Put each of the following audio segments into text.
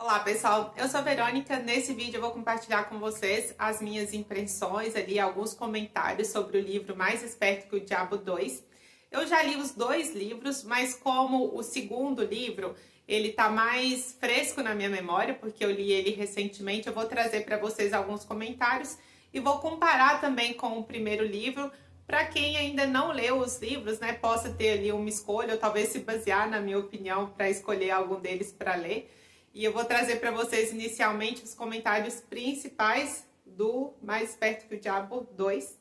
Olá pessoal, eu sou a Verônica. Nesse vídeo eu vou compartilhar com vocês as minhas impressões ali, alguns comentários sobre o livro Mais Esperto que o Diabo 2. Eu já li os dois livros, mas como o segundo livro ele tá mais fresco na minha memória, porque eu li ele recentemente, eu vou trazer para vocês alguns comentários e vou comparar também com o primeiro livro, para quem ainda não leu os livros, né, possa ter ali uma escolha, ou talvez se basear na minha opinião para escolher algum deles para ler. E eu vou trazer para vocês inicialmente os comentários principais do Mais Esperto que o Diabo 2.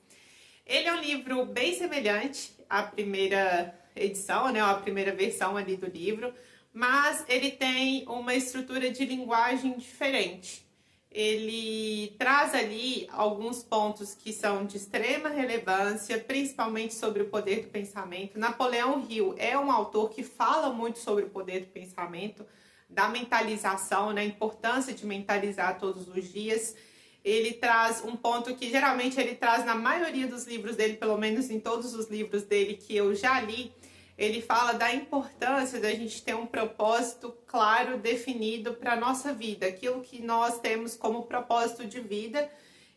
Ele é um livro bem semelhante à primeira edição, né, à primeira versão ali do livro, mas ele tem uma estrutura de linguagem diferente. Ele traz ali alguns pontos que são de extrema relevância, principalmente sobre o poder do pensamento. Napoleão Hill é um autor que fala muito sobre o poder do pensamento, da mentalização, né, a importância de mentalizar todos os dias. Ele traz um ponto que geralmente ele traz na maioria dos livros dele, pelo menos em todos os livros dele que eu já li. Ele fala da importância da gente ter um propósito claro, definido para a nossa vida, aquilo que nós temos como propósito de vida,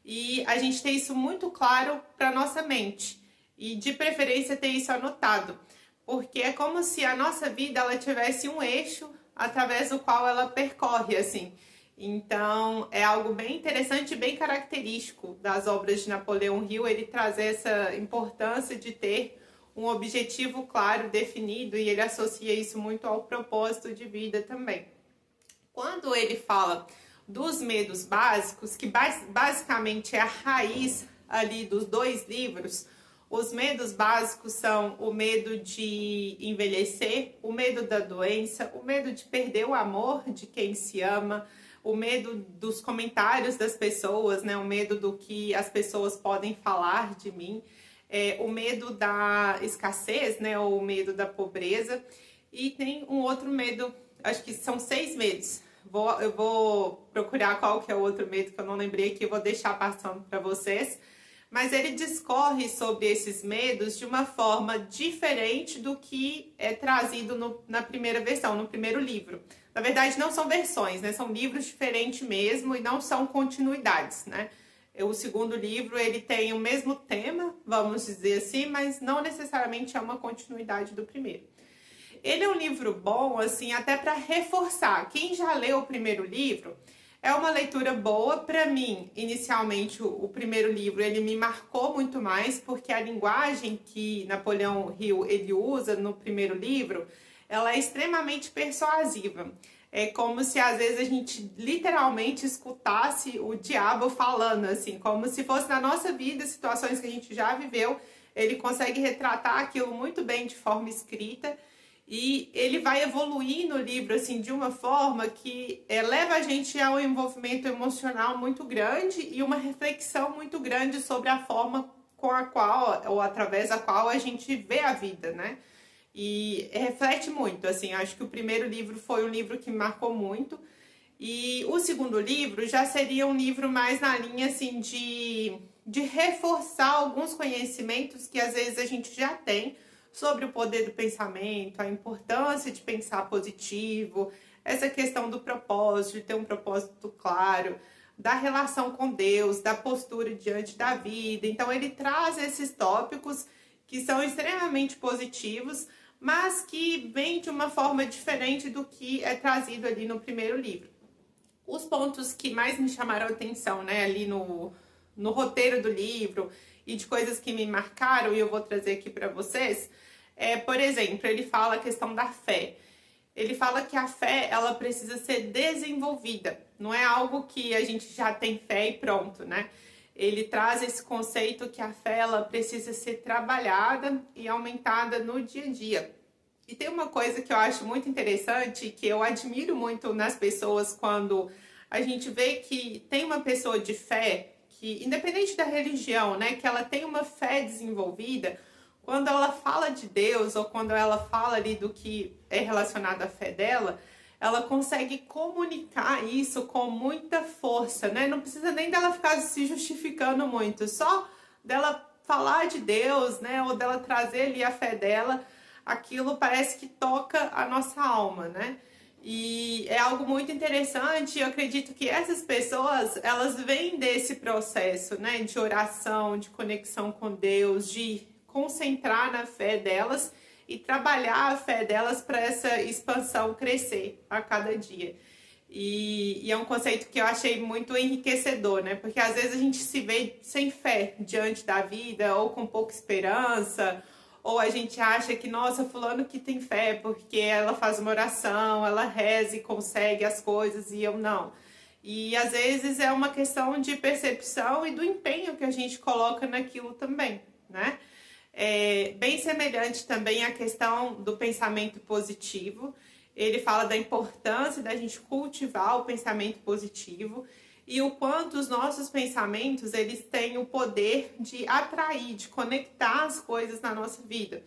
e a gente ter isso muito claro para a nossa mente, e de preferência ter isso anotado, porque é como se a nossa vida ela tivesse um eixo através do qual ela percorre, assim. Então, é algo bem interessante e bem característico das obras de Napoleão Hill, ele trazer essa importância de ter um objetivo claro, definido, e ele associa isso muito ao propósito de vida também. Quando ele fala dos medos básicos, que basicamente é a raiz ali dos dois livros, os medos básicos são o medo de envelhecer, o medo da doença, o medo de perder o amor de quem se ama, o medo dos comentários das pessoas, né? O medo do que as pessoas podem falar de mim, o medo da escassez, né? Ou o medo da pobreza. E tem um outro medo, acho que são 6 medos. Eu vou procurar qual que é o outro medo que eu não lembrei aqui, eu vou deixar passando para vocês. Mas ele discorre sobre esses medos de uma forma diferente do que é trazido na primeira versão, no primeiro livro. Na verdade, não são versões, né? São livros diferentes mesmo e não são continuidades, né? O segundo livro, ele tem o mesmo tema, vamos dizer assim, mas não necessariamente é uma continuidade do primeiro. Ele é um livro bom, assim, até para reforçar. Quem já leu o primeiro livro, é uma leitura boa para mim. Inicialmente, o primeiro livro, ele me marcou muito mais, porque a linguagem que Napoleão Hill ele usa no primeiro livro, ela é extremamente persuasiva. É como se às vezes a gente literalmente escutasse o diabo falando, assim, como se fosse na nossa vida, situações que a gente já viveu. Ele consegue retratar aquilo muito bem de forma escrita. E ele vai evoluir no livro, assim, de uma forma que leva a gente a um envolvimento emocional muito grande e uma reflexão muito grande sobre a forma com a qual, ou através da qual a gente vê a vida, né? E reflete muito, assim, acho que o primeiro livro foi um livro que me marcou muito. E o segundo livro já seria um livro mais na linha, assim, de reforçar alguns conhecimentos que às vezes a gente já tem, sobre o poder do pensamento, a importância de pensar positivo, essa questão do propósito, de ter um propósito claro, da relação com Deus, da postura diante da vida. Então ele traz esses tópicos que são extremamente positivos, mas que vêm de uma forma diferente do que é trazido ali no primeiro livro. Os pontos que mais me chamaram a atenção, né, ali no roteiro do livro e de coisas que me marcaram, e eu vou trazer aqui para vocês, por exemplo, ele fala a questão da fé. Ele fala que a fé, ela precisa ser desenvolvida, não é algo que a gente já tem fé e pronto, né? Ele traz esse conceito que a fé, ela precisa ser trabalhada e aumentada no dia a dia. E tem uma coisa que eu acho muito interessante, que eu admiro muito nas pessoas quando a gente vê que tem uma pessoa de fé, que independente da religião, né, que ela tem uma fé desenvolvida, quando ela fala de Deus ou quando ela fala ali do que é relacionado à fé dela, ela consegue comunicar isso com muita força, né? Não precisa nem dela ficar se justificando muito, só dela falar de Deus, né, ou dela trazer ali a fé dela, aquilo parece que toca a nossa alma, né? E é algo muito interessante. Eu acredito que essas pessoas, elas vêm desse processo, né, de oração, de conexão com Deus, de concentrar na fé delas e trabalhar a fé delas para essa expansão crescer a cada dia. E é um conceito que eu achei muito enriquecedor, né? Porque às vezes a gente se vê sem fé diante da vida, ou com pouca esperança, ou a gente acha que, nossa, fulano que tem fé, porque ela faz uma oração, ela reza e consegue as coisas, e eu não. E às vezes é uma questão de percepção e do empenho que a gente coloca naquilo também, né? É bem semelhante também à questão do pensamento positivo. Ele fala da importância da gente cultivar o pensamento positivo e o quanto os nossos pensamentos, eles têm o poder de atrair, de conectar as coisas na nossa vida.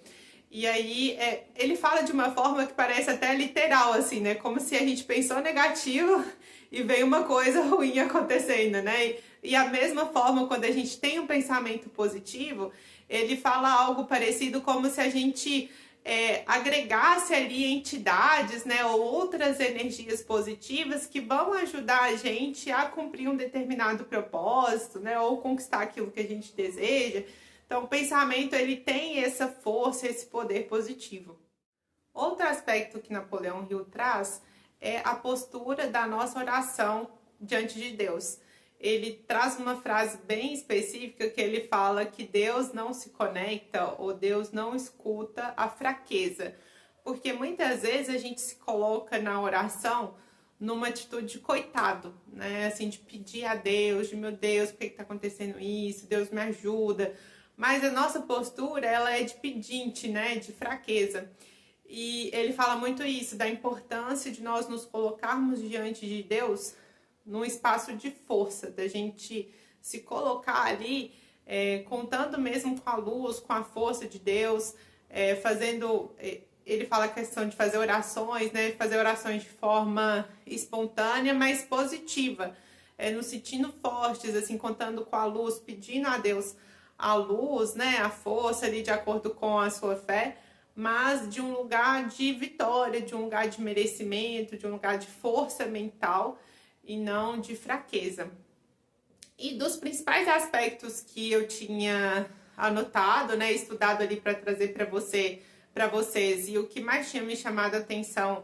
E aí, ele fala de uma forma que parece até literal, assim, né? Como se a gente pensou negativo e veio uma coisa ruim acontecendo, né? E a mesma forma, quando a gente tem um pensamento positivo, ele fala algo parecido como se a gente agregasse ali entidades, né, ou outras energias positivas que vão ajudar a gente a cumprir um determinado propósito, né, ou conquistar aquilo que a gente deseja. Então, o pensamento, ele tem essa força, esse poder positivo. Outro aspecto que Napoleão Hill traz é a postura da nossa oração diante de Deus. Ele traz uma frase bem específica que ele fala que Deus não se conecta ou Deus não escuta a fraqueza. Porque muitas vezes a gente se coloca na oração numa atitude de coitado, né? Assim, de pedir a Deus, de meu Deus, por que está acontecendo isso? Deus me ajuda. Mas a nossa postura, ela é de pedinte, né? De fraqueza. E ele fala muito isso, da importância de nós nos colocarmos diante de Deus num espaço de força, da gente se colocar ali, contando mesmo com a luz, com a força de Deus, fazendo... ele fala a questão de fazer orações, né? Fazer orações de forma espontânea, mas positiva, nos sentindo fortes, assim, contando com a luz, pedindo a Deus a luz, né? A força ali de acordo com a sua fé, mas de um lugar de vitória, de um lugar de merecimento, de um lugar de força mental e não de fraqueza. E dos principais aspectos que eu tinha anotado, né, estudado ali para trazer para vocês, e o que mais tinha me chamado a atenção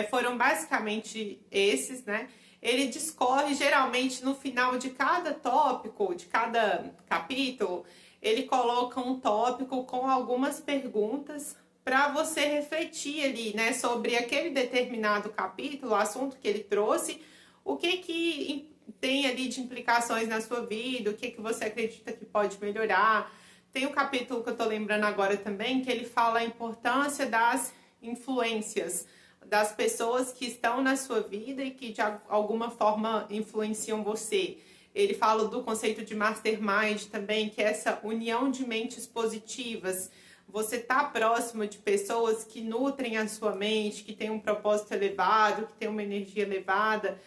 foram basicamente esses, né? Ele discorre geralmente no final de cada tópico, de cada capítulo, ele coloca um tópico com algumas perguntas para você refletir ali, né, sobre aquele determinado capítulo, o assunto que ele trouxe, o que tem ali de implicações na sua vida, o que você acredita que pode melhorar. Tem um capítulo que eu tô lembrando agora também, que ele fala a importância das influências, das pessoas que estão na sua vida e que de alguma forma influenciam você. Ele fala do conceito de mastermind também, que é essa união de mentes positivas. Você tá próximo de pessoas que nutrem a sua mente, que tem um propósito elevado, que tem uma energia elevada.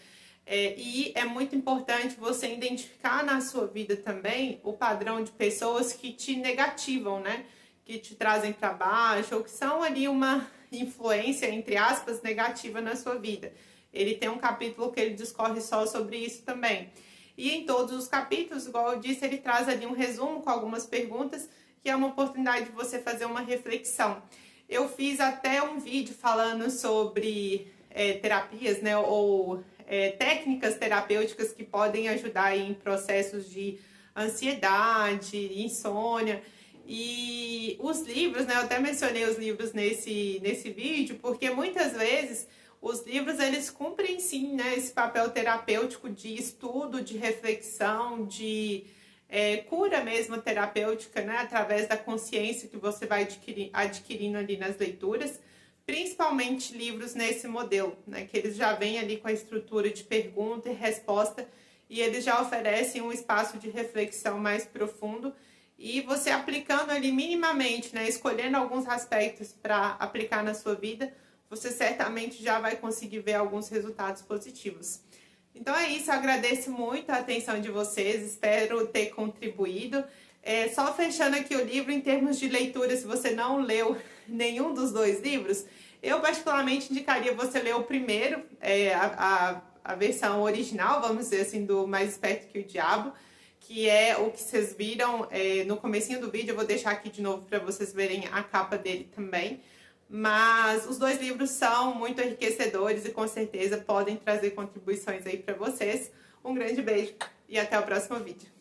E é muito importante você identificar na sua vida também o padrão de pessoas que te negativam, né? Que te trazem para baixo, ou que são ali uma influência, entre aspas, negativa na sua vida. Ele tem um capítulo que ele discorre só sobre isso também. E em todos os capítulos, igual eu disse, ele traz ali um resumo com algumas perguntas, que é uma oportunidade de você fazer uma reflexão. Eu fiz até um vídeo falando sobre terapias, né? Ou técnicas terapêuticas que podem ajudar em processos de ansiedade, insônia. E os livros, né? Eu até mencionei os livros nesse vídeo, porque muitas vezes os livros, eles cumprem sim, né, esse papel terapêutico de estudo, de reflexão, de cura mesmo terapêutica, né, através da consciência que você vai adquirindo ali nas leituras. Principalmente livros nesse modelo, né, que eles já vêm ali com a estrutura de pergunta e resposta e eles já oferecem um espaço de reflexão mais profundo e você aplicando ali minimamente, né, escolhendo alguns aspectos para aplicar na sua vida, você certamente já vai conseguir ver alguns resultados positivos. Então é isso, eu agradeço muito a atenção de vocês, espero ter contribuído. Só fechando aqui o livro, em termos de leitura, se você não leu nenhum dos dois livros, Eu particularmente indicaria você ler o primeiro, a versão original, vamos dizer assim, do Mais Esperto que o Diabo, que é o que vocês viram no comecinho do vídeo. Eu vou deixar aqui de novo para vocês verem a capa dele também. Mas os dois livros são muito enriquecedores e com certeza podem trazer contribuições aí para vocês. Um grande beijo e até o próximo vídeo.